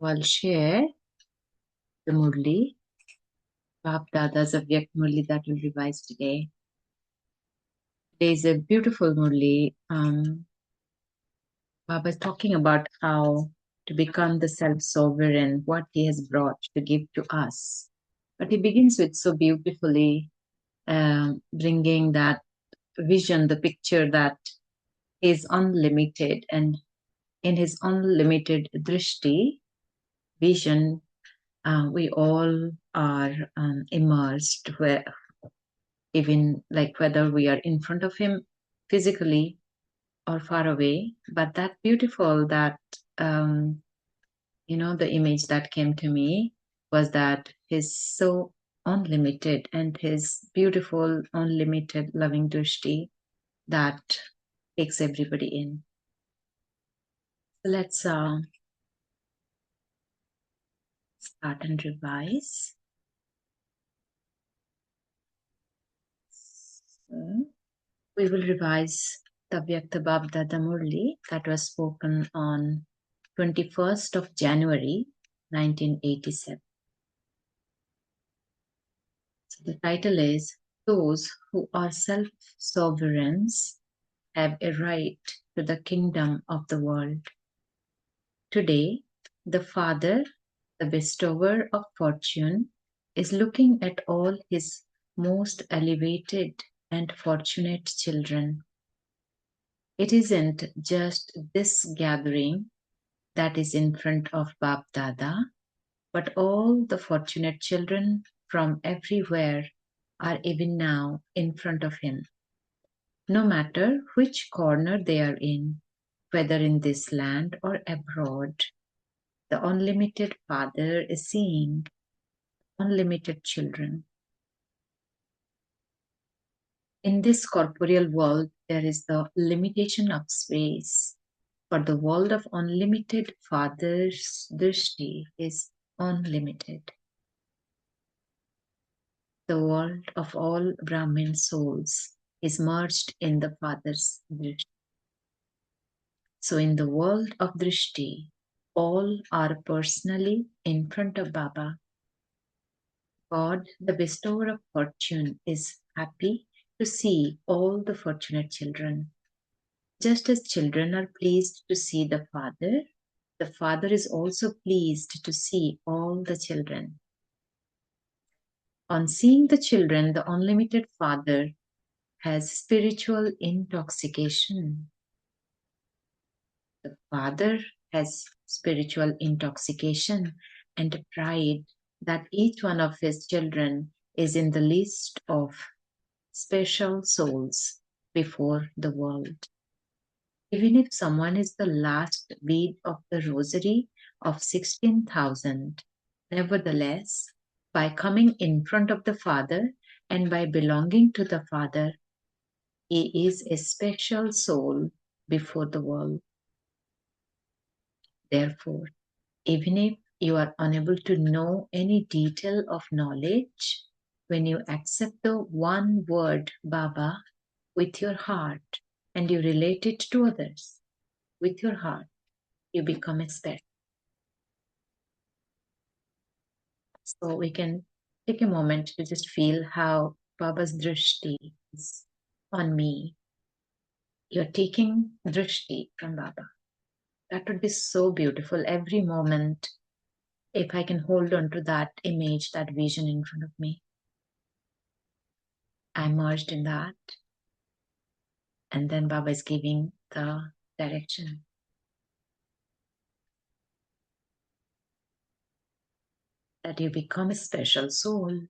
I'll share the Murli, Bab Dada's Avyak Murli that will revise today. Today is a beautiful Murli. Baba is talking about how to become the self-sovereign, what he has brought to give to us. But he begins with so beautifully bringing that vision, the picture that is unlimited, and in his unlimited drishti, vision, we all are immersed, where even like whether we are in front of him physically or far away. But that beautiful that the image that came to me was that he's so unlimited, and his beautiful unlimited loving drishti that takes everybody in. So let's start and revise. So we will revise the Vyakta Bab Dada Murli that was spoken on 21st of January 1987. So the title is Those Who Are Self-Sovereigns Have a Right to the Kingdom of the World. Today, the Father, the bestower of fortune, is looking at all his most elevated and fortunate children. It isn't just this gathering that is in front of Bab Dada, but all the fortunate children from everywhere are even now in front of him. No matter which corner they are in, whether in this land or abroad, the unlimited Father is seeing unlimited children. In this corporeal world, there is the limitation of space, but the world of unlimited Father's drishti is unlimited. The world of all Brahmin souls is merged in the Father's drishti. So in the world of drishti, all are personally in front of Baba. God, the bestower of fortune, is happy to see all the fortunate children. Just as children are pleased to see the Father is also pleased to see all the children. On seeing the children, the unlimited Father has spiritual intoxication. The Father has spiritual intoxication and pride that each one of his children is in the list of special souls before the world. Even if someone is the last bead of the rosary of 16,000, nevertheless, by coming in front of the Father and by belonging to the Father, he is a special soul before the world. Therefore, even if you are unable to know any detail of knowledge, when you accept the one word Baba with your heart and you relate it to others with your heart, you become a special. So we can take a moment to just feel how Baba's drishti is on me. You're taking drishti from Baba. That would be so beautiful every moment if I can hold on to that image, that vision in front of me. I'm merged in that. And then Baba is giving the direction. That you become a special soul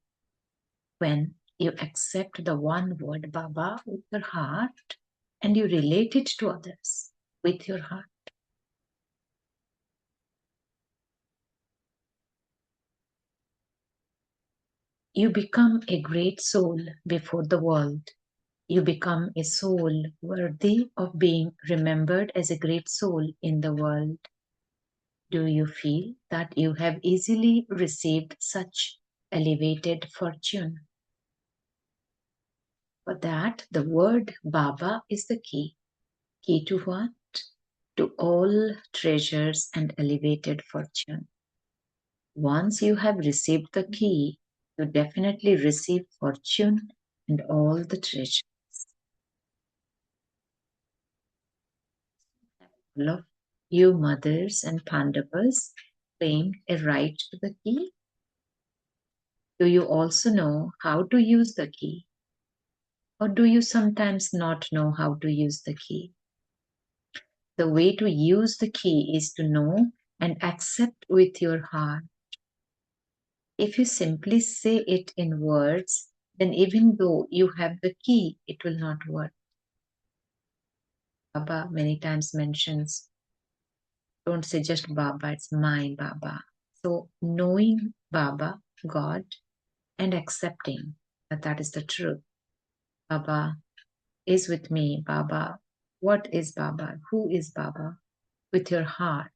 when you accept the one word Baba with your heart and you relate it to others with your heart. You become a great soul before the world. You become a soul worthy of being remembered as a great soul in the world. Do you feel that you have easily received such elevated fortune? For that, the word Baba is the key. Key to what? To all treasures and elevated fortune. Once you have received the key, you definitely receive fortune and all the treasure. All of you mothers and Pandavas claimed a right to the key. Do you also know how to use the key? Or do you sometimes not know how to use the key? The way to use the key is to know and accept with your heart. If you simply say it in words, then even though you have the key, it will not work. Baba many times mentions, don't say just Baba, it's my Baba. So knowing Baba, God, and accepting that that is the truth. Baba is with me, Baba. What is Baba? Who is Baba? With your heart,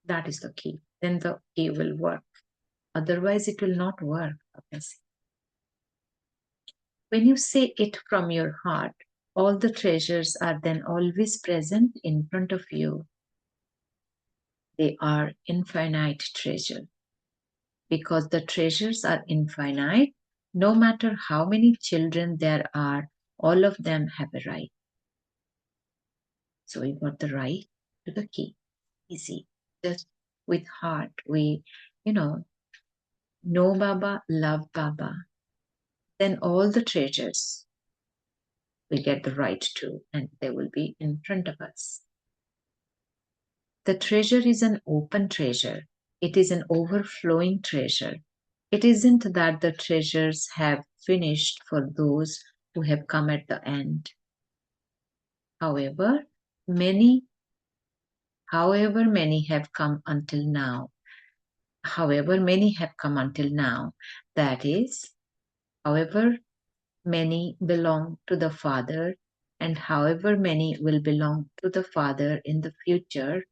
that is the key. Then the key will work. Otherwise, it will not work. Obviously. When you say it from your heart, all the treasures are then always present in front of you. They are infinite treasure. Because the treasures are infinite, no matter how many children there are, all of them have a right. So we got the right to the key. Easy. Just with heart, we, know Baba, love Baba. Then all the treasures we get the right to, and they will be in front of us. The treasure is an open treasure. It is an overflowing treasure. It isn't that the treasures have finished for those who have come at the end. However, many have come until now. However, many have come until now. That is, however many belong to the Father, and however many will belong to the Father in the future,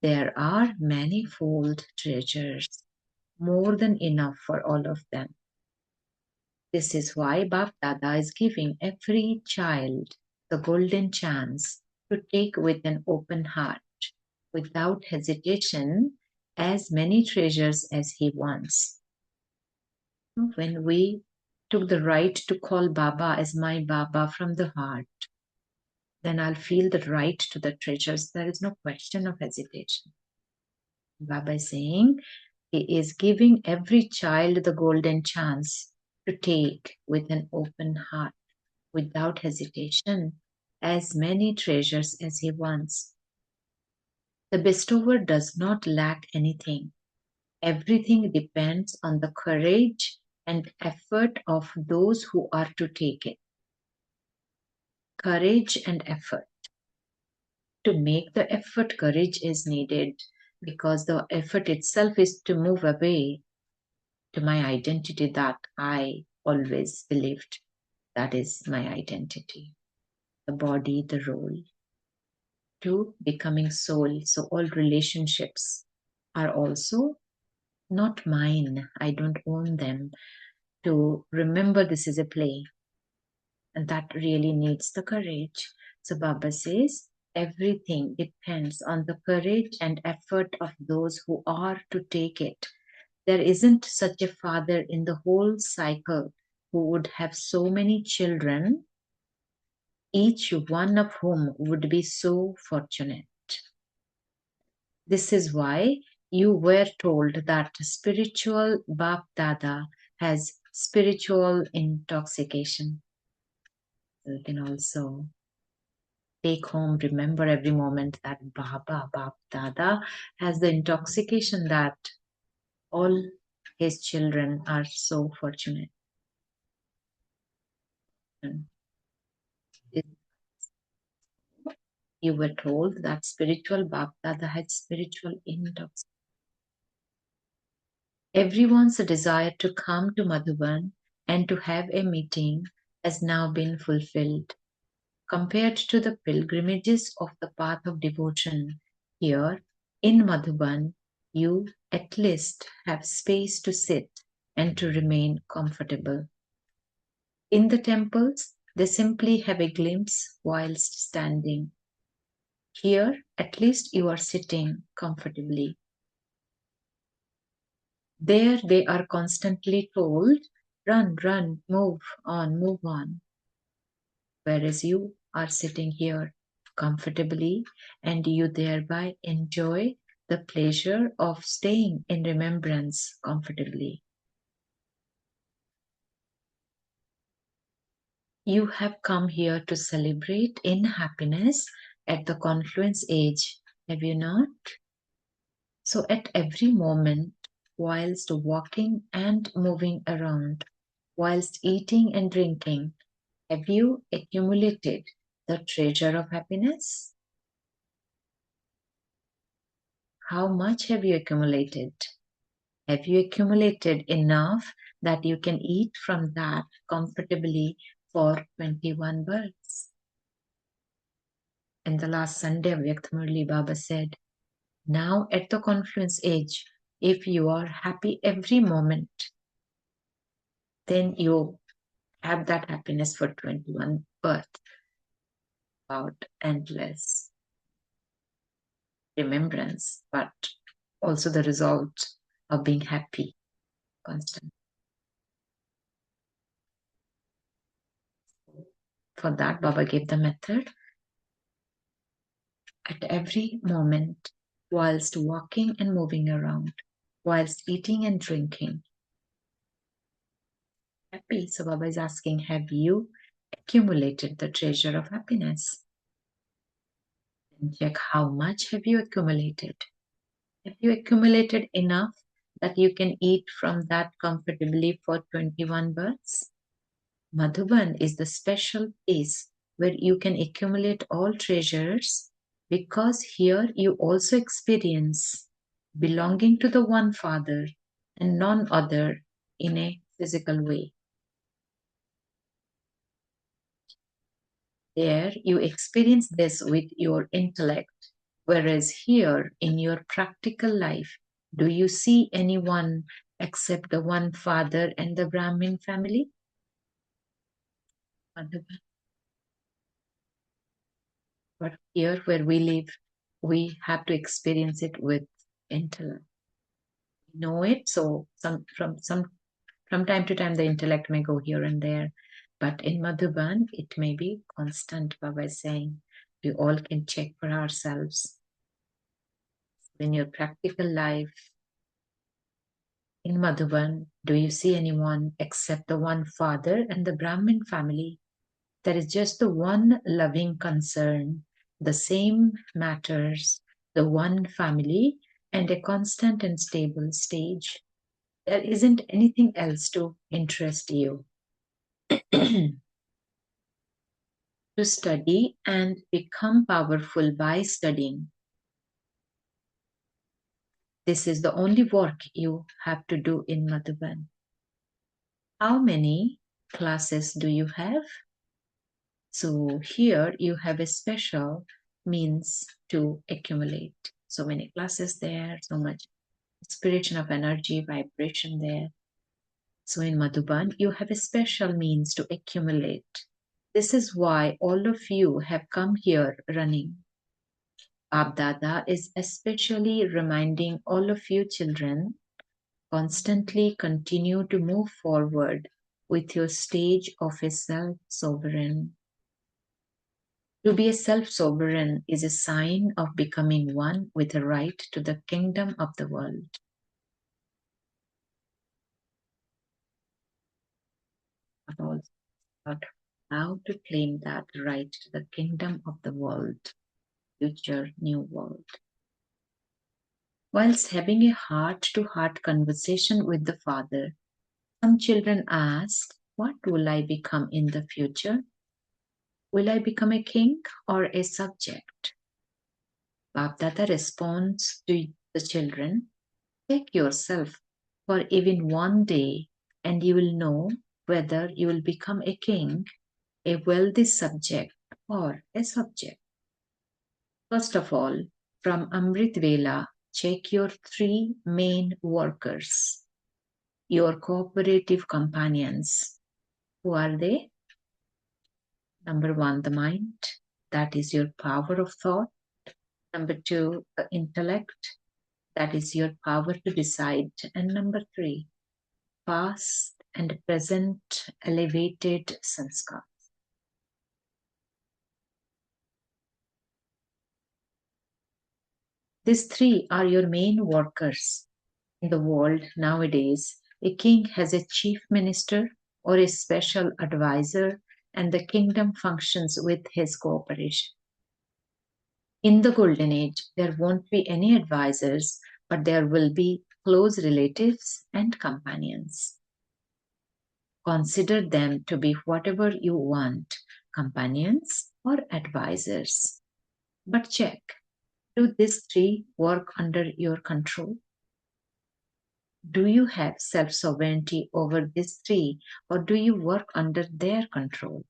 there are manifold treasures, more than enough for all of them. This is why Bap Dada is giving every child the golden chance to take with an open heart, without hesitation, as many treasures as he wants. When we took the right to call Baba as my Baba from the heart, then I'll feel the right to the treasures. There is no question of hesitation. Baba is saying he is giving every child the golden chance to take with an open heart, without hesitation, as many treasures as he wants. The bestower does not lack anything. Everything depends on the courage and effort of those who are to take it. Courage and effort. To make the effort, courage is needed because the effort itself is to move away to my identity that I always believed that is my identity. The body, the role, to becoming soul. So all relationships are also not mine. I don't own them. To remember this is a play, and that really needs the courage. So Baba says, everything depends on the courage and effort of those who are to take it. There isn't such a father in the whole cycle who would have so many children, each one of whom would be so fortunate. This is why you were told that spiritual Bap Dada has spiritual intoxication. You can also take home, remember every moment that Baba, Bap Dada has the intoxication that all his children are so fortunate. And you were told that spiritual Bap Dada had spiritual intoxication. Everyone's desire to come to Madhuban and to have a meeting has now been fulfilled. Compared to the pilgrimages of the path of devotion, here in Madhuban, you at least have space to sit and to remain comfortable. In the temples, they simply have a glimpse whilst standing. Here, at least you are sitting comfortably. There they are constantly told, run, run, move on. Whereas you are sitting here comfortably and you thereby enjoy the pleasure of staying in remembrance comfortably. You have come here to celebrate in happiness at the confluence age, have you not? So, at every moment, whilst walking and moving around, whilst eating and drinking, have you accumulated the treasure of happiness? How much have you accumulated? Have you accumulated enough that you can eat from that comfortably for 21 births? In the last Sunday, Vyakt Murli Baba said, now at the confluence age, if you are happy every moment, then you have that happiness for 21 births about endless remembrance, but also the result of being happy constantly. For that, Baba gave the method. At every moment, whilst walking and moving around, whilst eating and drinking, happy. So Baba is asking, have you accumulated the treasure of happiness? And check how much have you accumulated. Have you accumulated enough that you can eat from that comfortably for 21 births? Madhuban is the special place where you can accumulate all treasures because here you also experience belonging to the one Father and none other in a physical way. There you experience this with your intellect, whereas here in your practical life, do you see anyone except the one Father and the Brahmin family? Madhuban. But here where we live, we have to experience it with intellect. We know it, so from time to time the intellect may go here and there. But in Madhuban, it may be constant, Baba is saying. We all can check for ourselves. In your practical life, in Madhuban, do you see anyone except the one Father and the Brahmin family? There is just the one loving concern, the same matters, the one family, and a constant and stable stage. There isn't anything else to interest you. To study and become powerful by studying. This is the only work you have to do in Madhuban. How many classes do you have? So here you have a special means to accumulate. So many classes there, so much inspiration of energy, vibration there. So in Madhuban, you have a special means to accumulate. This is why all of you have come here running. Abdada is especially reminding all of you children, constantly continue to move forward with your stage of a self-sovereign. To be a self-sovereign is a sign of becoming one with a right to the kingdom of the world. About how to claim that right to the kingdom of the world, future new world. Whilst having a heart-to-heart conversation with the Father, some children ask, what will I become in the future? Will I become a king or a subject? Bapdata responds to the children, take yourself for even one day and you will know whether you will become a king, a wealthy subject, or a subject. First of all, from Amrit Vela, check your three main workers, your cooperative companions. Who are they? Number one, the mind. That is your power of thought. Number two, the intellect. That is your power to decide. And number 3, past and present elevated sanskar. These 3 are your main workers in the world nowadays. A king has a chief minister or a special advisor, and the kingdom functions with his cooperation. In the golden age, there won't be any advisors, but there will be close relatives and companions. Consider them to be whatever you want, companions or advisors. But check, do these 3 work under your control? Do you have self-sovereignty over these 3, or do you work under their control?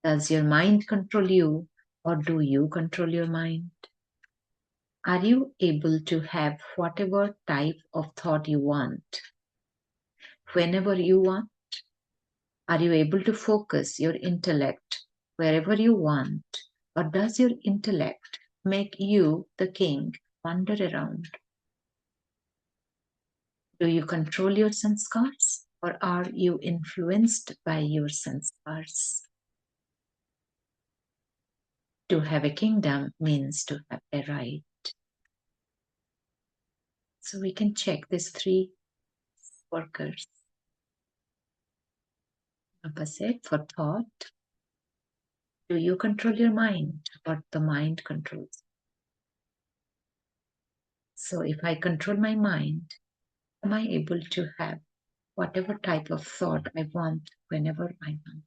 Does your mind control you, or do you control your mind? Are you able to have whatever type of thought you want, whenever you want? Are you able to focus your intellect wherever you want, or does your intellect make you, the king, wander around? Do you control your sanskars, or are you influenced by your sanskars? To have a kingdom means to have a right. So we can check these 3 workers. Opposite for thought. Do you control your mind, or the mind controls? So if I control my mind, am I able to have whatever type of thought I want whenever I want?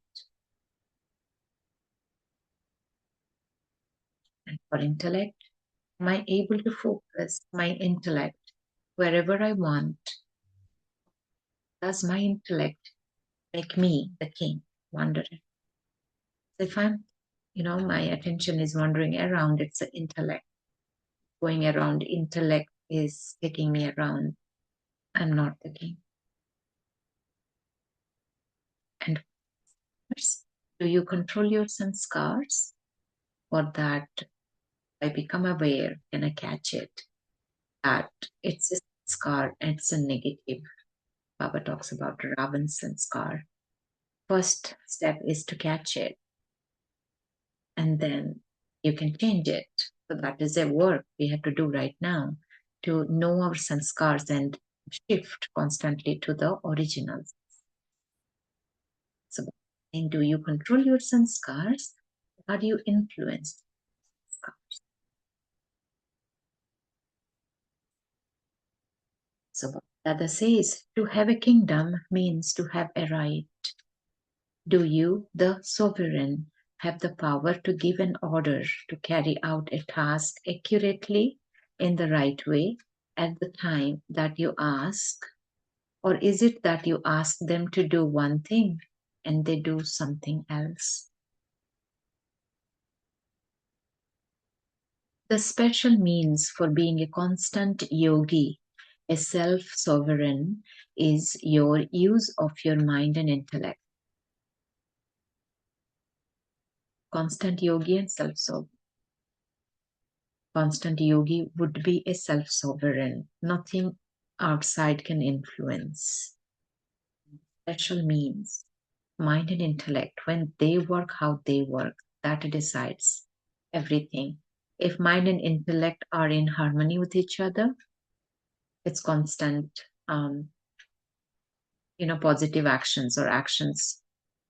And for intellect, am I able to focus my intellect wherever I want? Does my intellect make me the king, wandering? So if my attention is wandering around, it's the intellect. Going around, intellect is taking me around. I'm not the king. And do you control your sanskars? Or that I become aware, can I catch it? That it's a sanskar and it's a negative. Baba talks about Ravan sanskar. First step is to catch it, and then you can change it. So that is a work we have to do right now, to know our sanskars and shift constantly to the originals. So, do you control your sanskars? Or are you influenced? So Dada says, to have a kingdom means to have a right. Do you, the sovereign, have the power to give an order to carry out a task accurately in the right way at the time that you ask? Or is it that you ask them to do one thing and they do something else? The special means for being a constant yogi, a self-sovereign, is your use of your mind and intellect. Constant yogi and self-sovereign. Constant yogi would be a self-sovereign. Nothing outside can influence. Special means, mind and intellect, when they work how they work, that decides everything. If mind and intellect are in harmony with each other, it's constant, positive actions or actions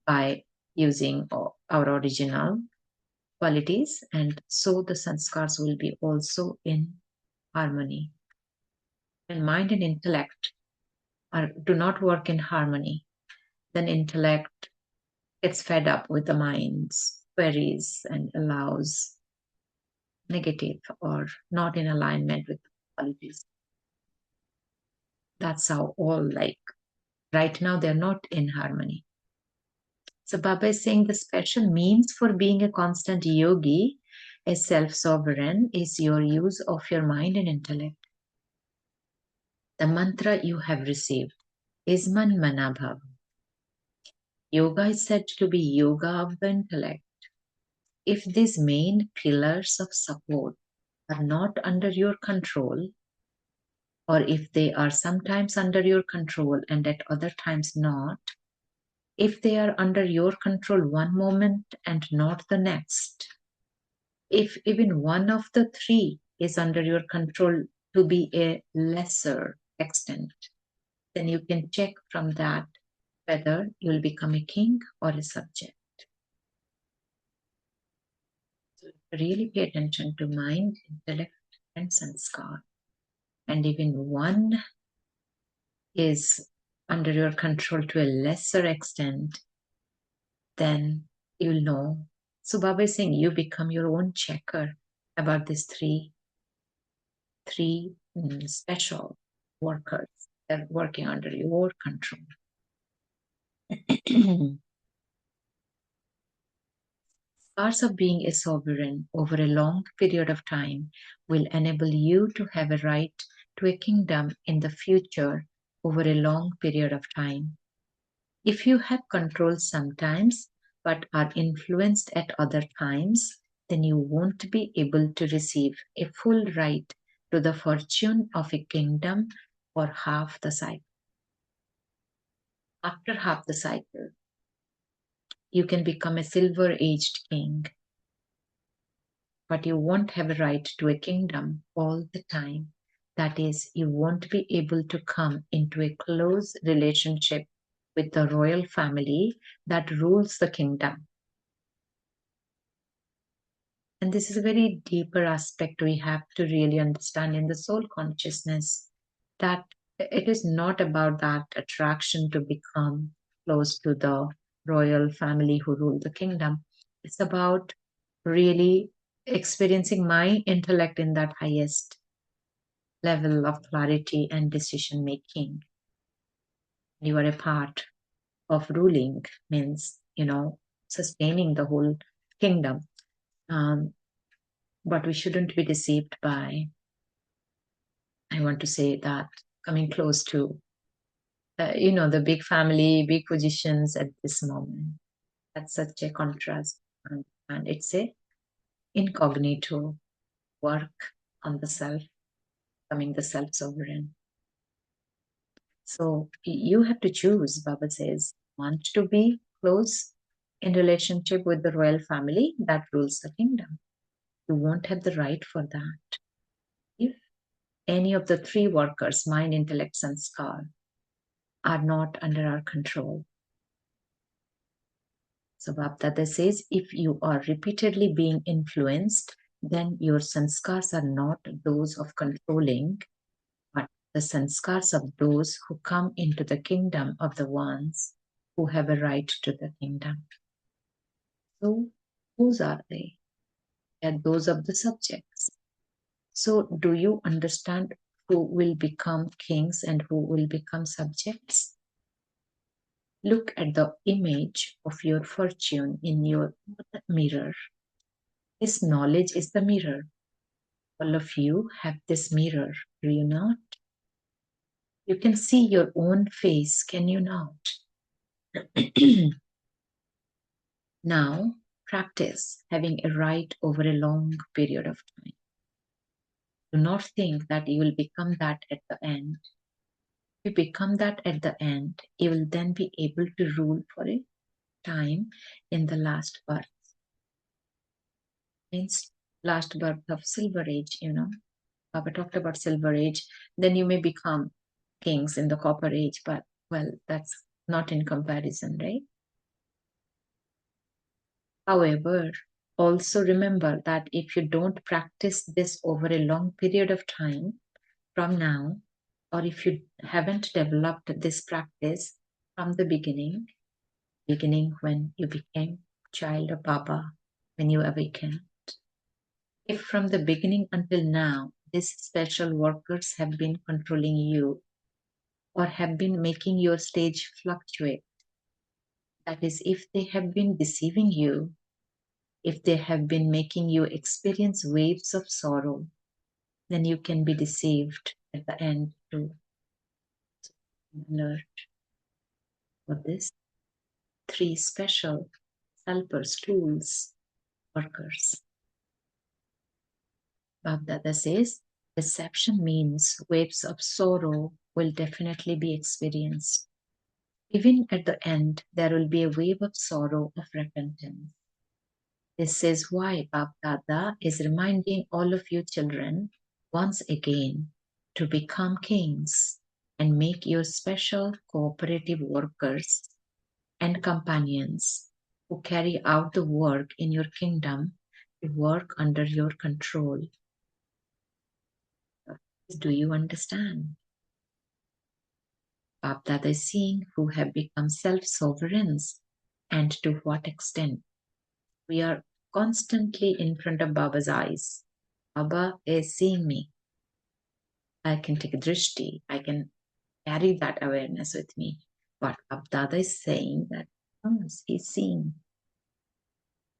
by using our original qualities, and so the sanskars will be also in harmony. When mind and intellect do not work in harmony, then intellect gets fed up with the mind's queries and allows negative or not in alignment with the qualities. That's how all right now they're not in harmony. So Baba is saying the special means for being a constant yogi, a self-sovereign, is your use of your mind and intellect. The mantra you have received is Man Mana Bhava. Yoga is said to be yoga of the intellect. If these main pillars of support are not under your control, or if they are sometimes under your control and at other times not, if they are under your control one moment and not the next, if even one of the three is under your control to be a lesser extent, then you can check from that whether you will become a king or a subject. So really pay attention to mind, intellect, and sanskar. And even one is under your control to a lesser extent, then you'll know. So Baba is saying you become your own checker about these three special workers that are working under your control. Scars of being a sovereign over a long period of time will enable you to have a right to a kingdom in the future over a long period of time. If you have control sometimes but are influenced at other times, then you won't be able to receive a full right to the fortune of a kingdom for half the cycle. After half the cycle, you can become a silver-aged king, but you won't have a right to a kingdom all the time. That is, you won't be able to come into a close relationship with the royal family that rules the kingdom. And this is a very deeper aspect we have to really understand in the soul consciousness, that it is not about that attraction to become close to the royal family who rule the kingdom. It's about really experiencing my intellect in that highest level of clarity and decision making. You are a part of ruling, means, sustaining the whole kingdom. But we shouldn't be deceived by, I want to say that, coming close to, the big family, big positions at this moment. That's such a contrast. And it's a incognito work on the self, becoming the self-sovereign. So you have to choose, Baba says, want to be close in relationship with the royal family that rules the kingdom. You won't have the right for that. If any of the three workers, mind, intellect, sanskar, are not under our control. So Bapdada says, if you are repeatedly being influenced, then your sanskars are not those of controlling, but the sanskars of those who come into the kingdom of the ones who have a right to the kingdom. So whose are they? They are those of the subjects. So do you understand who will become kings and who will become subjects? Look at the image of your fortune in your mirror. This knowledge is the mirror. All of you have this mirror, do you not? You can see your own face, can you not? Now, practice having a right over a long period of time. Do not think that you will become that at the end. If you become that at the end, you will then be able to rule for a time in the last birth. Means last birth of silver age, Baba talked about silver age. Then you may become kings in the copper age, but well, that's not in comparison, right? However, also remember that if you don't practice this over a long period of time from now, or if you haven't developed this practice from the beginning when you became child of Baba, when you awakened, if from the beginning until now, these special workers have been controlling you or have been making your stage fluctuate, that is, if they have been deceiving you, if they have been making you experience waves of sorrow, then you can be deceived at the end too. Alert for this. Three special helpers, tools, workers. Bapdada says, Deception means waves of sorrow will definitely be experienced. Even at the end, there will be a wave of sorrow of repentance. This is why Bab Dada is reminding all of you children once again to become kings and make your special cooperative workers and companions who carry out the work in your kingdom to work under your control. Do you understand? Bab Dada is seeing who have become self-sovereigns and to what extent. We are constantly in front of Baba's eyes. Baba is seeing me. I can take a drishti. I can carry that awareness with me. But Abdada is saying that yes, he's seeing.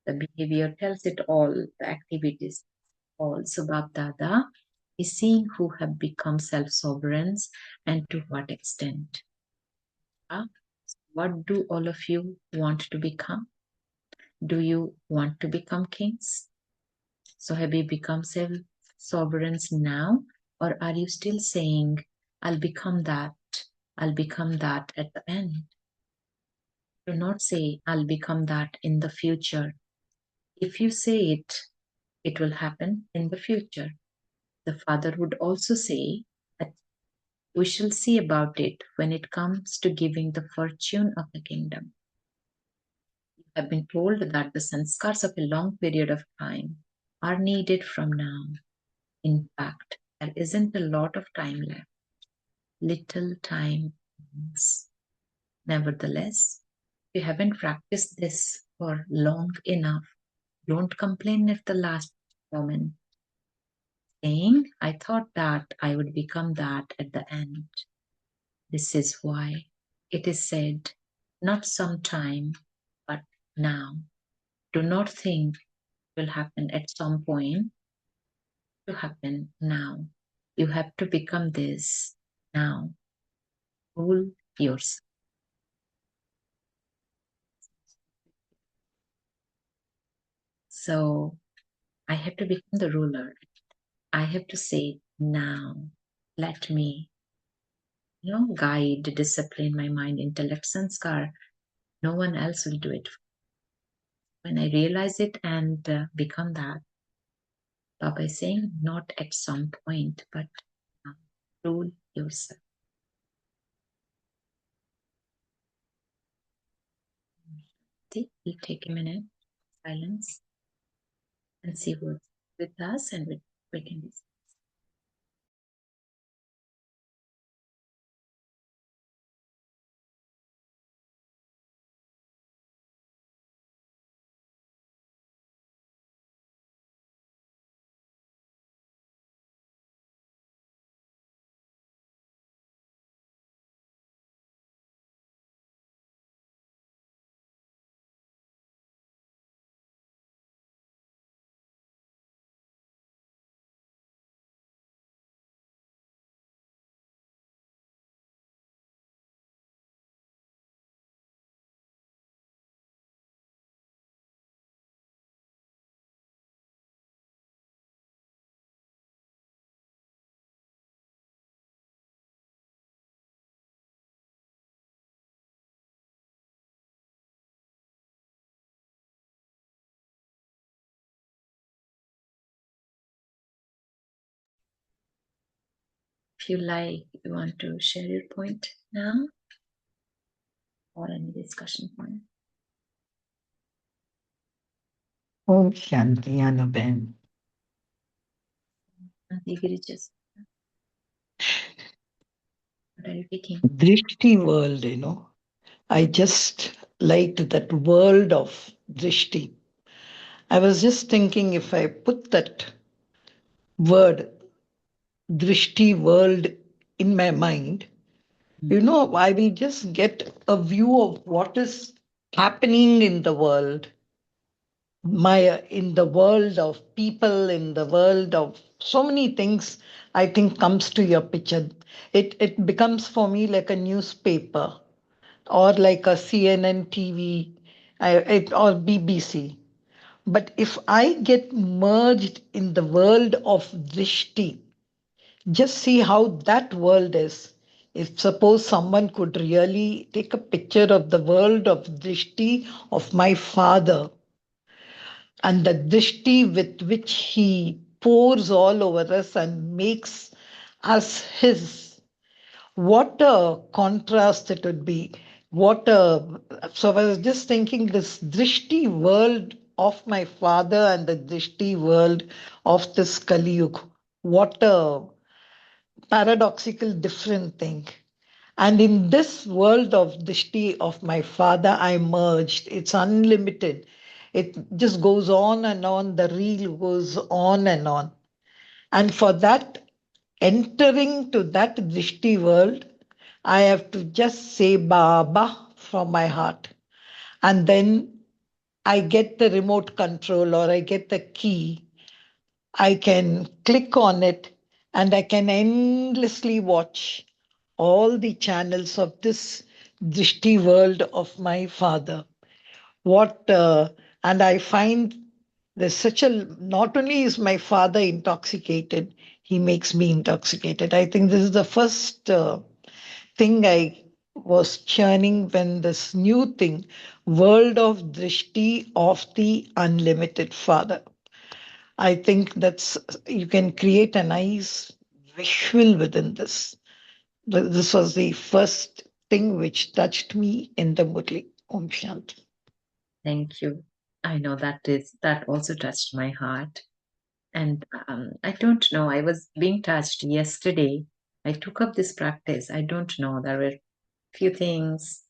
The behavior tells it all, the activities all. So Babdada is seeing who have become self-sovereigns and to what extent. What do all of you want to become? Do you want to become kings? So have you become self-sovereigns now? Or are you still saying, I'll become that at the end? Do not say, I'll become that in the future. If you say it, it will happen in the future. The Father would also say that we shall see about it when it comes to giving the fortune of the kingdom. You have been told that the sanskars of a long period of time are needed from now. In fact, there isn't a lot of time left. Little time remains. Nevertheless, if you haven't practiced this for long enough, don't complain at the last moment, saying, I thought that I would become that at the end. This is why it is said, not sometime, but now. Do not think it will happen at some point, to happen now. You have to become this now. Rule yourself. So I have to become the ruler. I have to say, now, let me, guide, discipline my mind, intellect, sanskar. No one else will do it. When I realize it and become that, Baba is saying, not at some point, but now, rule yourself. We'll take a minute, silence, and see what's with us, and we can discuss. If you like, you want to share your point now, or any discussion point. Om Shanti Anuben. Just what are you taking? Drishti world, I just liked that world of Drishti. I was just thinking if I put that word, Drishti world, in my mind, I will just get a view of what is happening in the world, in the world of people, in the world of so many things. I think comes to your picture. It becomes for me like a newspaper or like a CNN TV or BBC. But if I get merged in the world of Drishti, Just see how that world is. If suppose someone could really take a picture of the world of Drishti of my father and the Drishti with which he pours all over us and makes us his, what a contrast it would be. What a So I was just thinking this Drishti world of my father and the Drishti world of this Kali Yuga. What a paradoxical different thing. And in this world of Drishti of my father, I merged. It's unlimited. It just goes on and on. The reel goes on and on. And for that, entering to that Drishti world, I have to just say Baba from my heart. And then I get the remote control or I get the key. I can click on it and I can endlessly watch all the channels of this Drishti world of my father. What And I find there's such a, not only is my father intoxicated, he makes me intoxicated. I think this is the first thing I was churning when this new thing, world of Drishti of the unlimited father. I think that's, you can create a nice visual within this. This was the first thing which touched me in the Murli. Om Shanti. Thank you. I know that also touched my heart. And I don't know, I was being touched yesterday. I took up this practice. I don't know, there were few things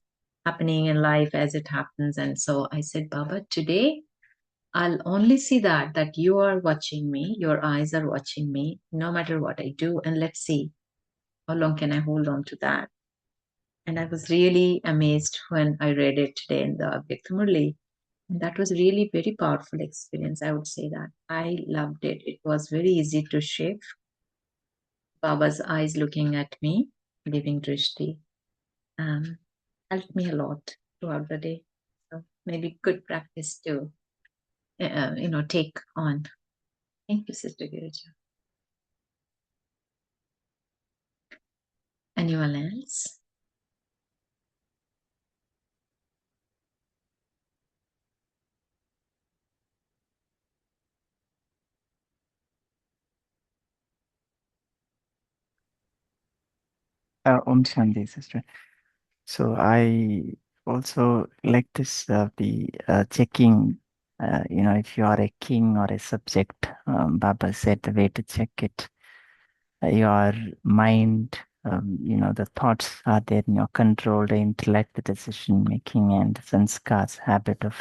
happening in life as it happens. And so I said, Baba, today I'll only see that you are watching me, your eyes are watching me, no matter what I do. And let's see how long can I hold on to that. And I was really amazed when I read it today in the Avyakt Murli. And that was really very powerful experience. I would say that I loved it. It was very easy to shift. Baba's eyes looking at me, giving drishti, helped me a lot throughout the day. So maybe good practice to, take on. Thank you, Sister Girija. Anyone else? Om Shanti, sister. So I also like this the checking. If you are a king or a subject, Baba said the way to check it, your mind, the thoughts are there in your control, the intellect, the decision making, and the sanskars habit of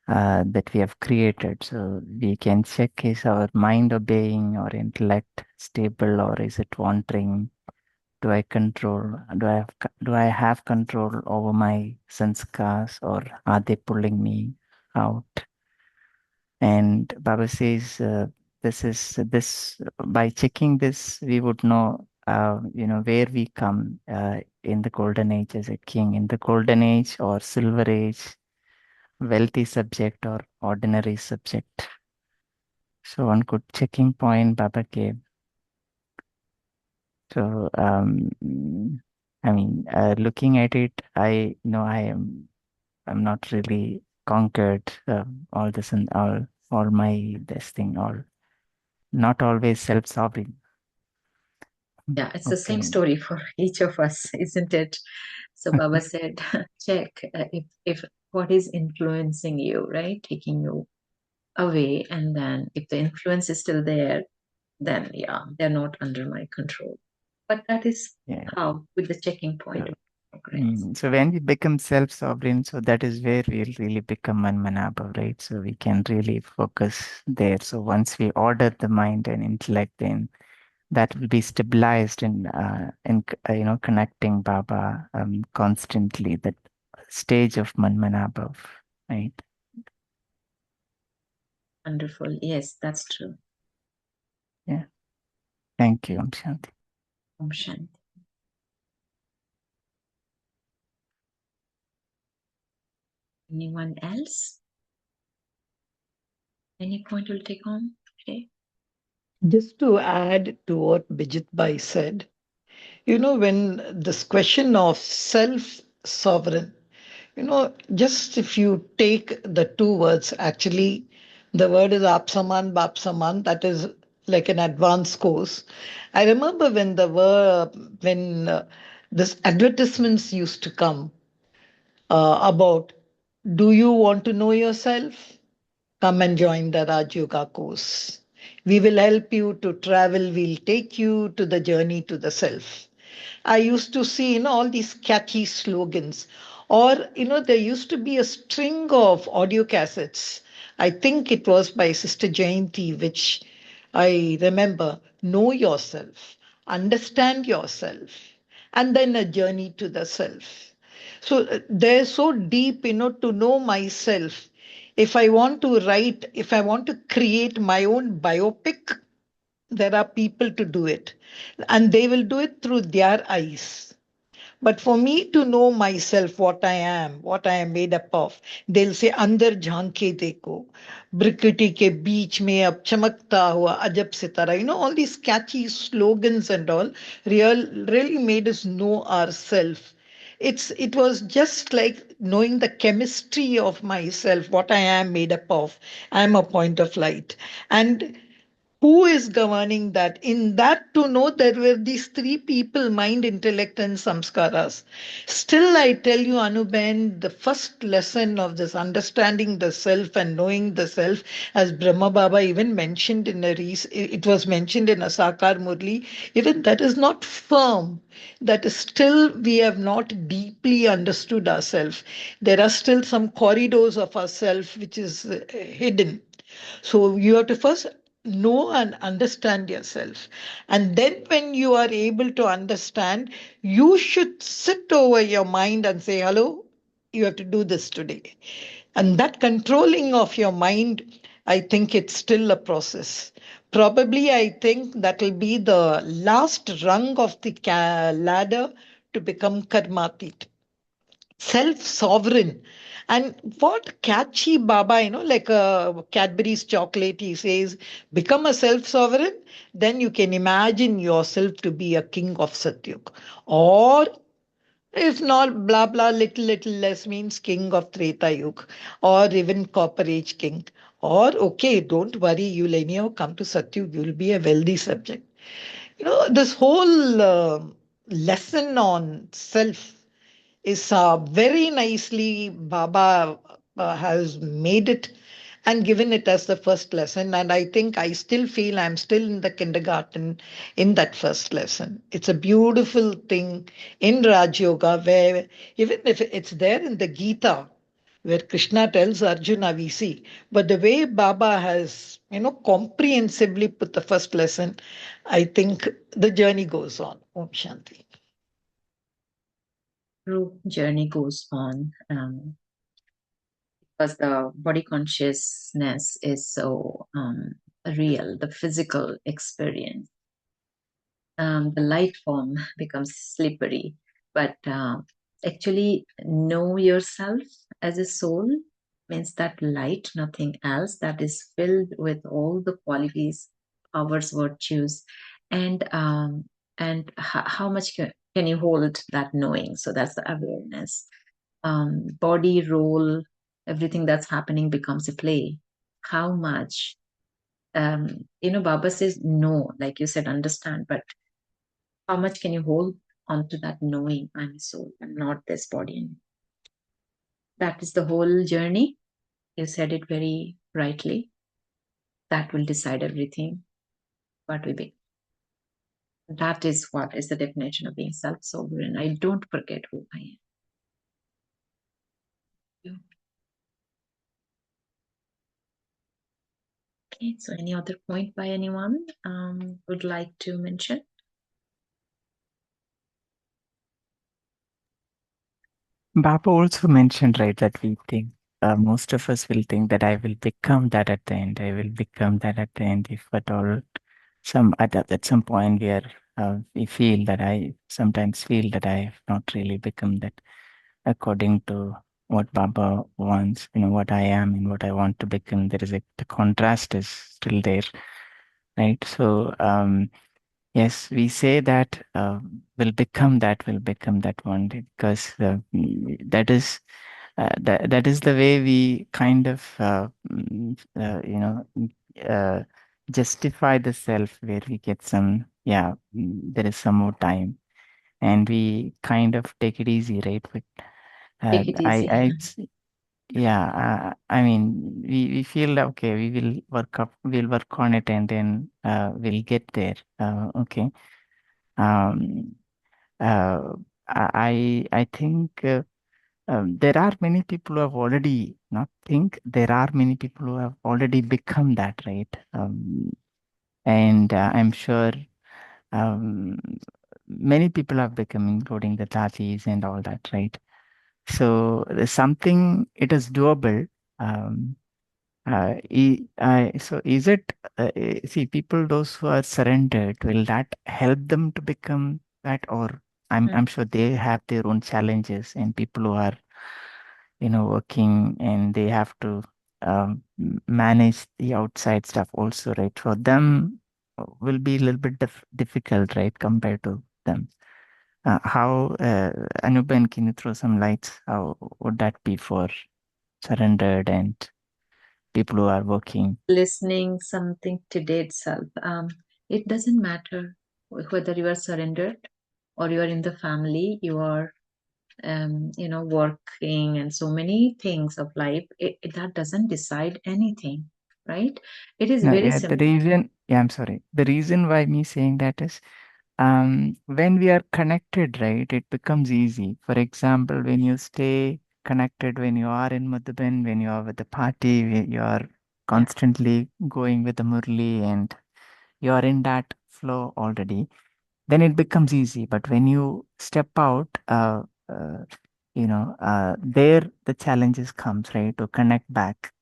that we have created. So we can check, is our mind obeying or intellect stable, or is it wandering? Do I control? Do I have control over my sanskars, or are they pulling me out? And Baba says, this by checking this, we would know, where we come in the golden age as a king, in the golden age or silver age, wealthy subject or ordinary subject. So one good checking point Baba gave. So, looking at it, I know I'm not really conquered all this and all my this thing, all not always self-sovereign. Yeah, it's the same Okay. story for each of us, isn't it? So Baba said, check if what is influencing you, right? Taking you away. And then if the influence is still there, then yeah, they're not under my control. But that is Yeah. how, with the checking So, point of progress. so when we become self-sovereign, so that is where we'll really become Manmanabha, right? So we can really focus there. So once we order the mind and intellect, then that will be stabilized in connecting Baba constantly. That stage of Manmanabhav, right? Wonderful. Yes, that's true. Yeah. Thank you, Om Shanti. Om Shanti. Anyone else? Any point we'll take on today? Just to add to what Bijit Bhai said, when this question of self sovereign, just if you take the two words, actually, the word is Aap Saman, Baap Saman, that is like an advanced course. I remember when this advertisements used to come about, do you want to know yourself? Come and join the Rajyoga course. We will help you to travel. We'll take you to the journey to the self. I used to see, all these catchy slogans. Or, there used to be a string of audio cassettes. I think it was by Sister Jayanti, which I remember. Know yourself, understand yourself, and then a journey to the self. So they're so deep, to know myself. If I want to write, if I want to create my own biopic, there are people to do it. And they will do it through their eyes. But for me to know myself, what I am made up of, they'll say, अंदर झांके देखो, प्रकृति के बीच में अब चमकता हुआ अजब सितारा. All these catchy slogans and all really made us know ourselves. It was just like knowing the chemistry of myself, what I am made up of. I am a point of light. And who is governing that? In that, to know there were these three people, mind, intellect, and samskaras. Still, I tell you, Anuben, the first lesson of this understanding the self and knowing the self, as Brahma Baba even mentioned it was mentioned in a Sakar Murli, even that is not firm. That is still, we have not deeply understood ourselves. There are still some corridors of ourself which is hidden. So you have to first know and understand yourself. And then when you are able to understand, you should sit over your mind and say, hello, you have to do this today. And that controlling of your mind, I think it's still a process. Probably, I think that will be the last rung of the ladder to become karmatit, self-sovereign. And what catchy Baba, like a Cadbury's chocolate, he says, become a self-sovereign, then you can imagine yourself to be a king of Satyug. Or if not, blah blah, little less means king of Treta Yug, or even Copper Age king. Or okay, don't worry, you'll anyhow come to Satyug, you'll be a wealthy subject. This whole lesson on self is very nicely Baba has made it and given it as the first lesson. And I think I still feel I'm still in the kindergarten in that first lesson. It's a beautiful thing in Raj Yoga, where even if it's there in the Gita, where Krishna tells Arjuna, we see. But the way Baba has, comprehensively put the first lesson, I think the journey goes on. Om Shanti. True journey goes on. Because the body consciousness is so real, the physical experience. The light form becomes slippery, but actually, know yourself as a soul means that light, nothing else, that is filled with all the qualities, powers, virtues, and how much can you hold that knowing? So that's the awareness. Body, role, everything that's happening becomes a play. How much? Baba says no, like you said, understand, but how much can you hold on to that knowing I'm a soul, I'm not this body? That is the whole journey. You said it very rightly. That will decide everything, what we be. That is what is the definition of being self-sovereign. I don't forget who I am. Okay, so any other point by anyone would like to mention? Baba also mentioned, right, that we think most of us will think that I will become that at the end. I will become that at the end. If at all, at some point we feel that I sometimes feel that I have not really become that according to what Baba wants. What I am and what I want to become. The contrast is still there. right? So yes, we say that will become that one day, because that is the way we kind of uh, justify the self, where we get some, there is some more time, and we kind of take it easy, right? But Take it easy. I mean, we feel okay, we'll work on it, and then we'll get there. Okay. Um, uh, I think there are many people who have already, not think, there are many people who have already become that, right? And I'm sure um, many people have become, including the Tatis and all that, right? So there's something, it is doable. Um, so is it, see, people, those who are surrendered, will that help them to become that? Or I'm sure they have their own challenges, and people who are, working, and they have to manage the outside stuff also, right? For them, will be a little bit difficult, right, compared to them. How, Anuben, can you throw some lights? How would that be for surrendered and people who are working? Listening something today itself. It doesn't matter whether you are surrendered or you are in the family, you are working, and so many things of life. That doesn't decide anything, right? It is No, very yeah, simple. I'm sorry. The reason why me saying that is, when we are connected, right, it becomes easy. For example, when you stay connected, when you are in Madhuban, when you are with the party, when you are Yeah. constantly going with the Murli, and you are in that flow already, then it becomes easy. But when you step out, there the challenges comes, right, to connect back.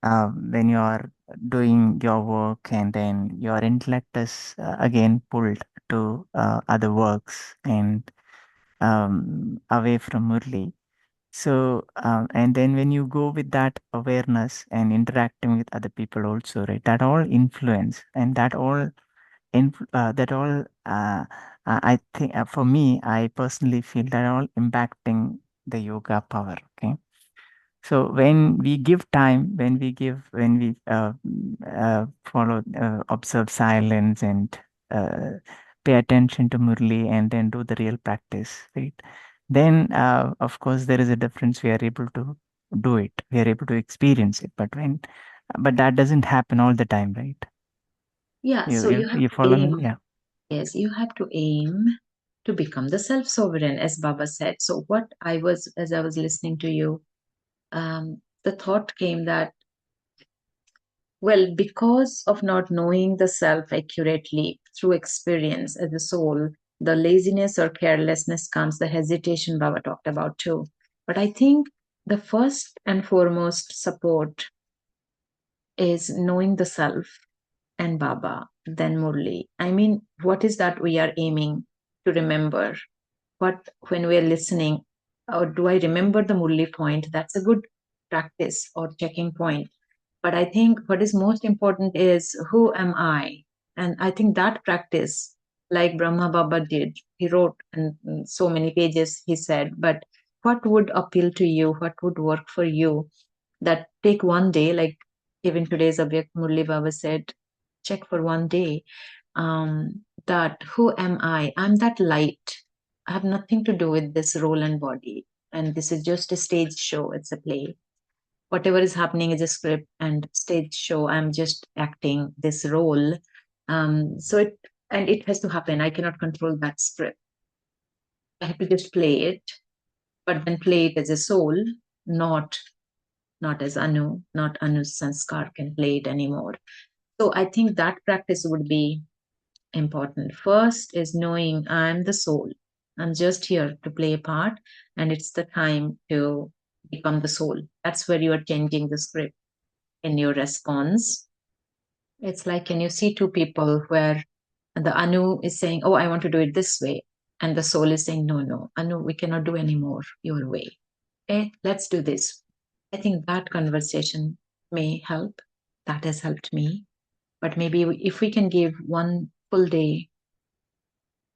When you are doing your work, and then your intellect is again pulled to other works, and away from Murli. So, and then when you go with that awareness and interacting with other people also, right, that all influence, and that all, I think, for me, I personally feel that all impacting the yoga power. Okay. So when we give time, when we follow, observe silence, and uh, pay attention to Murli, and then do the real practice, right? Then, of course, there is a difference. We are able to do it. We are able to experience it. But that doesn't happen all the time, right? Yeah, You so you you have you to follow me? aim. Yeah. Yes, you have to aim to become the self-sovereign, as Baba said. So what I was, as I was listening to you, the thought came that, well, because of not knowing the self accurately through experience as a soul, the laziness or carelessness comes, the hesitation Baba talked about too. But I think the first and foremost support is knowing the self and Baba, then Murli. I mean, what is that we are aiming to remember? What, when we are listening, or do I remember the Murli point? That's a good practice or checking point. But I think what is most important is, who am I? And I think that practice, like Brahma Baba did, he wrote in so many pages, he said, but what would appeal to you? What would work for you? That take one day, like even today's object, Murli Baba said, check for one day, that who am I? I'm that light. I have nothing to do with this role and body. And this is just a stage show, it's a play. Whatever is happening is a script and stage show. I'm just acting this role. It has to happen. I cannot control that script. I have to just play it, but then play it as a soul, not not as Anu, not Anu's sanskar can play it anymore. So I think that practice would be important. First is knowing I'm the soul. I'm just here to play a part, and it's the time to become the soul. That's where you are changing the script in your response. It's like, can you see two people where the Anu is saying, oh, I want to do it this way. And the soul is saying, no, no, Anu, we cannot do anymore your way. Okay, let's do this. I think that conversation may help. That has helped me. But maybe if we can give one full day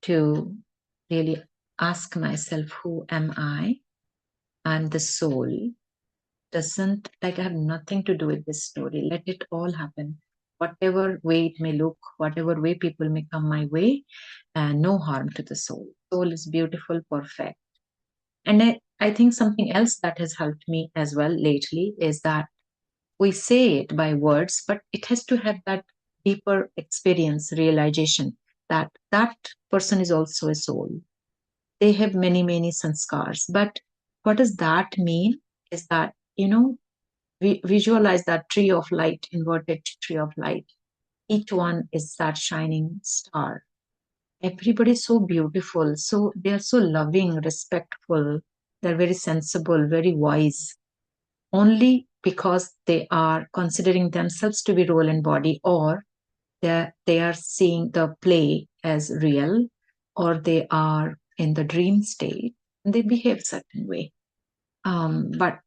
to really ask myself, who am I? I'm the soul. Doesn't like I have nothing to do with this story. Let it all happen. Whatever way it may look, whatever way people may come my way, and no harm to the soul. Soul is beautiful, perfect. And I think something else that has helped me as well lately is that we say it by words, but it has to have that deeper experience, realization that that person is also a soul. They have many, many sanskars. But what does that mean? Is that, we visualize that tree of light, inverted tree of light. Each one is that shining star. Everybody is so beautiful. So they are so loving, respectful. They're very sensible, very wise. Only because they are considering themselves to be role and body, or they are seeing the play as real, or they are in the dream state and they behave certain way. But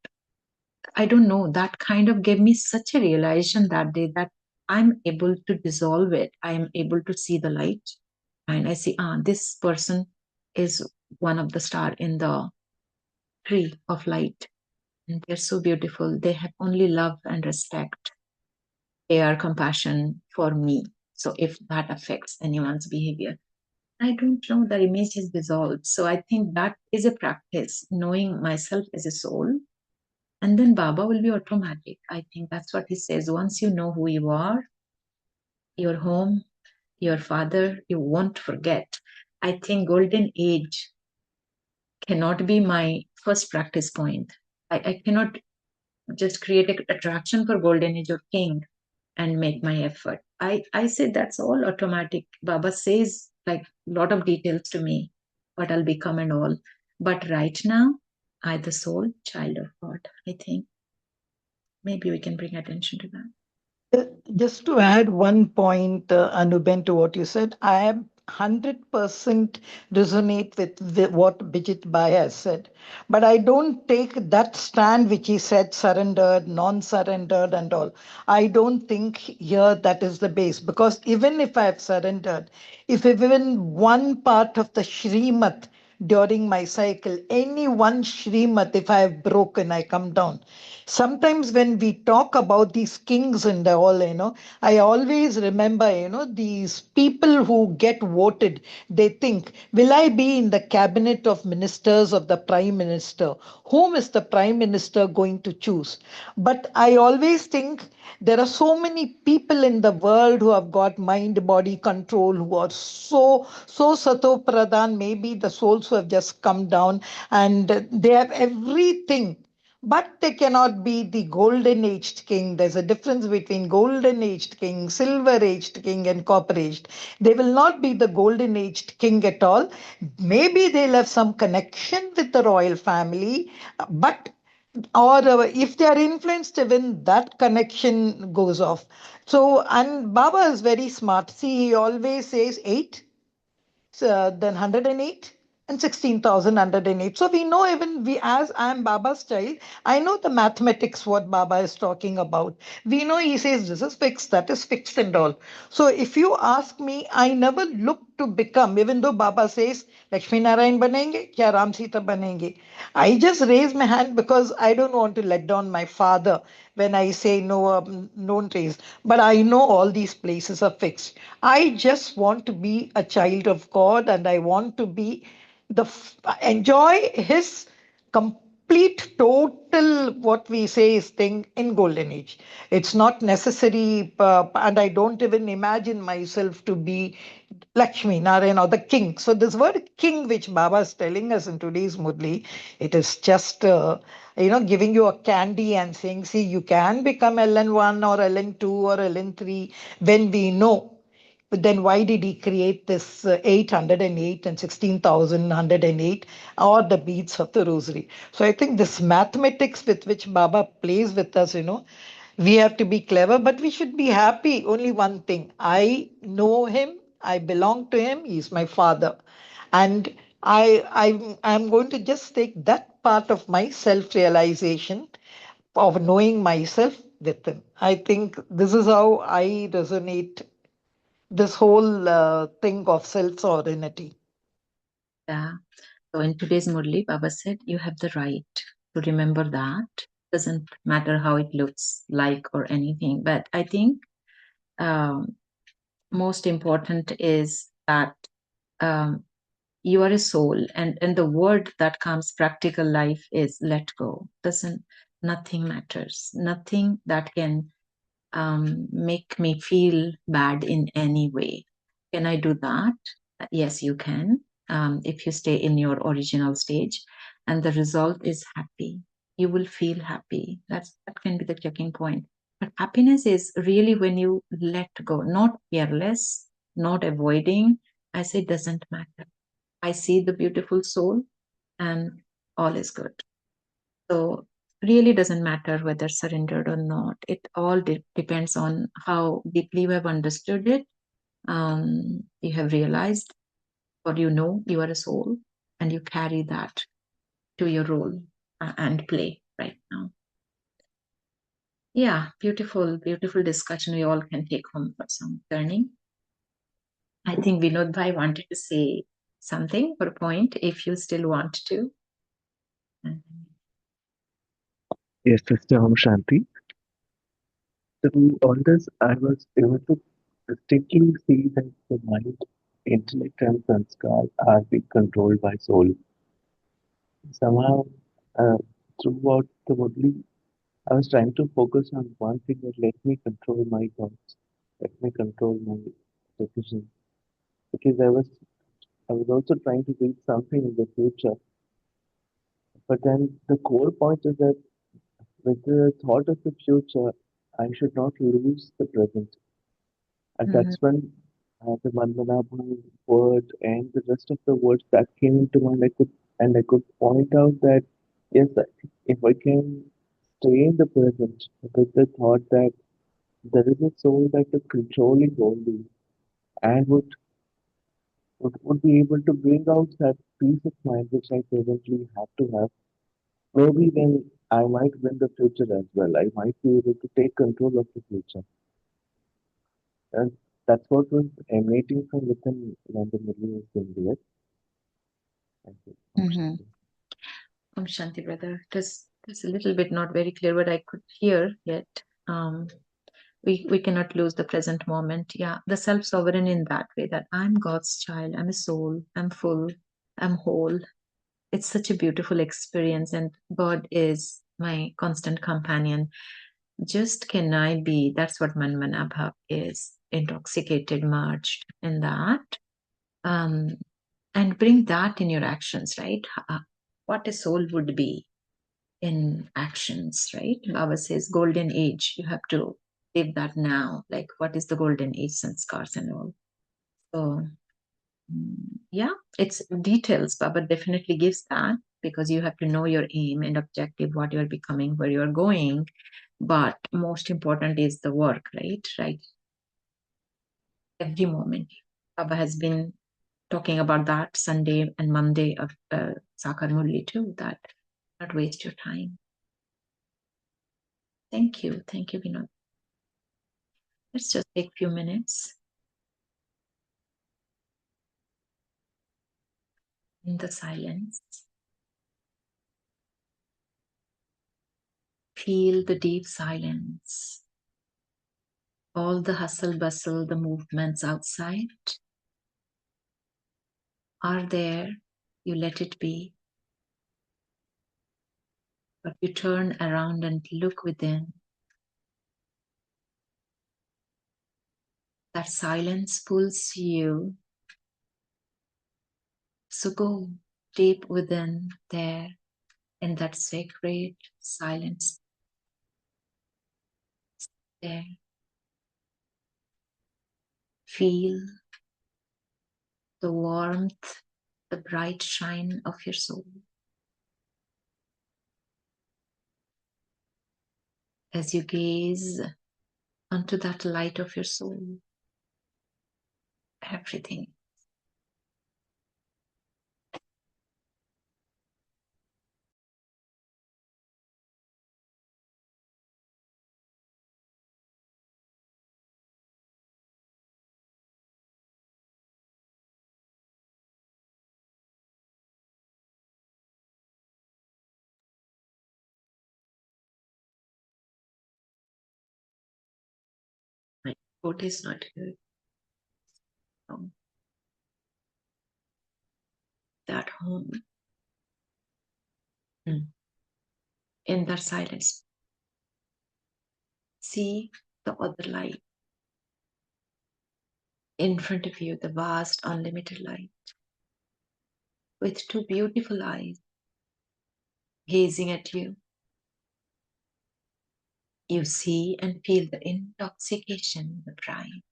I don't know, that kind of gave me such a realization that day that I'm able to dissolve it. I am able to see the light and I see, this person is one of the star in the tree of light. And they're so beautiful. They have only love and respect. They are compassion for me. So if that affects anyone's behavior, I don't know, the image is dissolved. So I think that is a practice, knowing myself as a soul. And then Baba will be automatic. I think that's what he says. Once you know who you are, your home, your father, you won't forget. I think golden age cannot be my first practice point. I cannot just create an attraction for golden age or king and make my effort. I say that's all automatic. Baba says like a lot of details to me, what I'll become and all. But right now, I the soul child of God. I think maybe we can bring attention to that. Just to add one point, Anuben, to what you said, I am 100% resonate with what Bijit Bhai has said. But I don't take that stand which he said, surrendered, non-surrendered and all. I don't think here that is the base. Because even if I have surrendered, if even one part of the Shrimat during my cycle, any one Shrimat, if I have broken, I come down. Sometimes when we talk about these kings and all, I always remember, these people who get voted, they think, will I be in the cabinet of ministers of the prime minister? Whom is the prime minister going to choose? But I always think there are so many people in the world who have got mind body control, who are so sato pradhan, maybe the souls who have just come down, and they have everything, but they cannot be the golden aged king. There's a difference between golden aged king, silver aged king, and copper aged. They will not be the golden aged king at all. Maybe they'll have some connection with the royal family, but or if they are influenced, even that connection goes off. So, and Baba is very smart. See, he always says eight, then 108 and 16,108. So we know, even we, as I am Baba's child, I know the mathematics what Baba is talking about. We know he says this is fixed, that is fixed and all. So if you ask me, I never look to become, even though Baba says Lakshmi Narayan banenge, kya Ram Sita banenge. I just raise my hand because I don't want to let down my father when I say no, don't raise. But I know all these places are fixed. I just want to be a child of God, and I want to be enjoy His complete, total, what we say is thing in golden age. It's not necessary, and I don't even imagine myself to be Lakshmi, Narayan, or the king. So this word king, which Baba is telling us in today's Murli, it is just, giving you a candy and saying, see, you can become LN1 or LN2 or LN3 when we know. But then why did he create this 808 and 16,108 or the beads of the rosary? So I think this mathematics with which Baba plays with us, we have to be clever, but we should be happy. Only one thing, I know him, I belong to him, he's my father. And I'm going to just take that part of my self realization of knowing myself, within. I think this is how I resonate this whole thing of self sovereignty. Yeah. So in today's Murli, Baba said you have the right to remember that. Doesn't matter how it looks like or anything. But I think most important is that you are a soul, and the word that comes practical life is let go. Doesn't Nothing matters. Nothing that can make me feel bad in any way. Can I do that? Yes, you can. If you stay in your original stage, and the result is happy, you will feel happy. That can be the checking point. But happiness is really when you let go, not careless, not avoiding. I say it doesn't matter. I see the beautiful soul, and all is good. So really doesn't matter whether surrendered or not. It all depends on how deeply you have understood it. You have realized, or you know, you are a soul, and you carry that to your role and play right now. Yeah, beautiful, beautiful discussion. We all can take home for some learning. I think Vinod Bhai wanted to say something or a point if you still want to. Yes, Sister Om Shanti. Through all this, I was able to distinctly see that the mind, intellect, and sanskar are being controlled by soul. Somehow, uh, throughout the Murli, I was trying to focus on one thing that let me control my thoughts, let me control my decisions. Because I was also trying to read something in the future. But then the core point is that with the thought of the future, I should not lose the present. And Mhm. that's when the Manmanabha word and the rest of the words that came into mind, I could point out that yes, if I can stay in the present with the thought that there is a soul that is controlling only and would be able to bring out that peace of mind which I presently have to have, maybe then I might win the future as well. I might be able to take control of the future. And that's what was emanating from within when the Murli was being there. Thank you. Om Mhm. Shanti. Shanti, brother. It is a little bit not very clear what I could hear yet. Um, we cannot lose the present moment. Yeah, the self sovereign in that way that I'm God's child, I'm a soul, I'm full, I'm whole. It's such a beautiful experience, and God is my constant companion. Just can I be? That's what Manmanabha is, intoxicated, merged in that. Um, and bring that in your actions, right? What a soul would be in actions, right? Baba says golden age. You have to live that now. Like what is the golden age sanskars and all. So yeah, it's details. Baba definitely gives that because you have to know your aim and objective, what you're becoming, where you're going. But most important is the work, right? Right. Every moment. Baba has been talking about that Sunday and Monday of Sakar Murli too, that not waste your time. Thank you. Thank you, Vinod. Let's just take a few minutes in the silence. Feel the deep silence, all the hustle bustle, the movements outside are there. You let it be, but you turn around and look within. That silence pulls you. So go deep within there in that sacred silence there. Feel the warmth, the bright shine of your soul as you gaze onto that light of your soul. Everything Food is not good. That home, in that silence, see the other light in front of you, the vast, unlimited light, with two beautiful eyes gazing at you. You see and feel the intoxication, the pride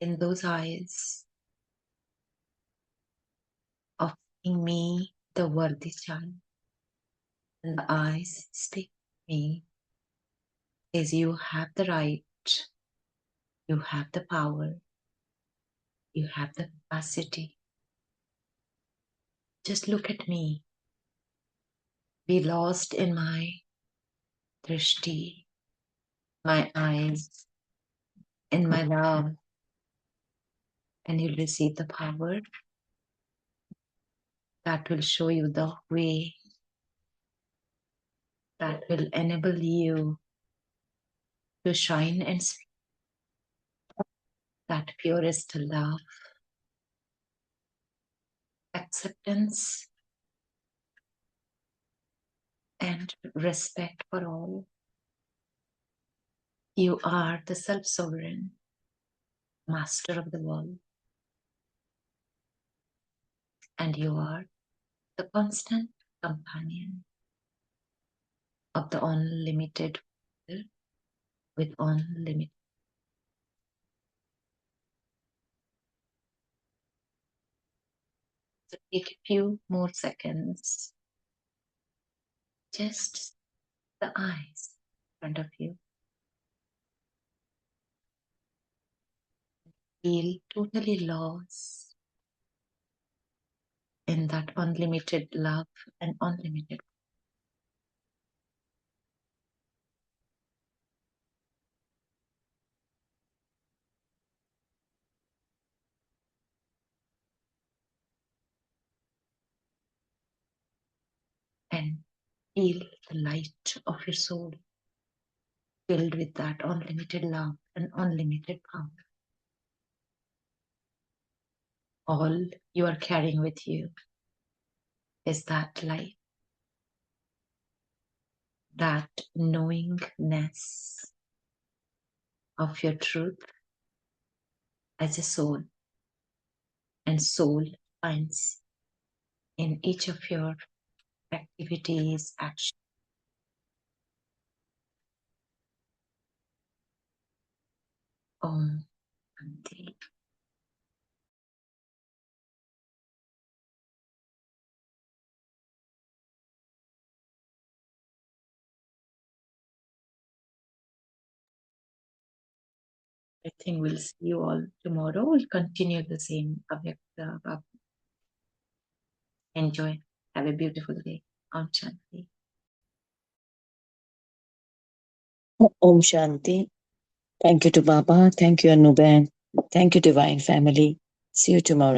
in those eyes of seeing me, the worthy child. And the eyes speak to me as you have the right, you have the power, you have the capacity. Just look at me. Be lost in my drishti, my eyes, in my love, and you'll receive the power that will show you the way, that will enable you to shine and speak that purest love, acceptance, and respect for all. You are the self-sovereign master of the world, and you are the constant companion of the unlimited world with unlimited. So take a few more seconds, just the eyes in front of you. Feel totally lost in that unlimited love and unlimited. And feel the light of your soul filled with that unlimited love and unlimited power. All you are carrying with you is that light, that knowingness of your truth as a soul. And soul finds in each of your activities, actions. Om Shanti. I think we'll see you all tomorrow. We'll continue the same Avyakta Bhava. Enjoy. Have a beautiful day. Om Shanti. Om Shanti. Thank you to Baba. Thank you, Anuban. Thank you, Divine Family. See you tomorrow.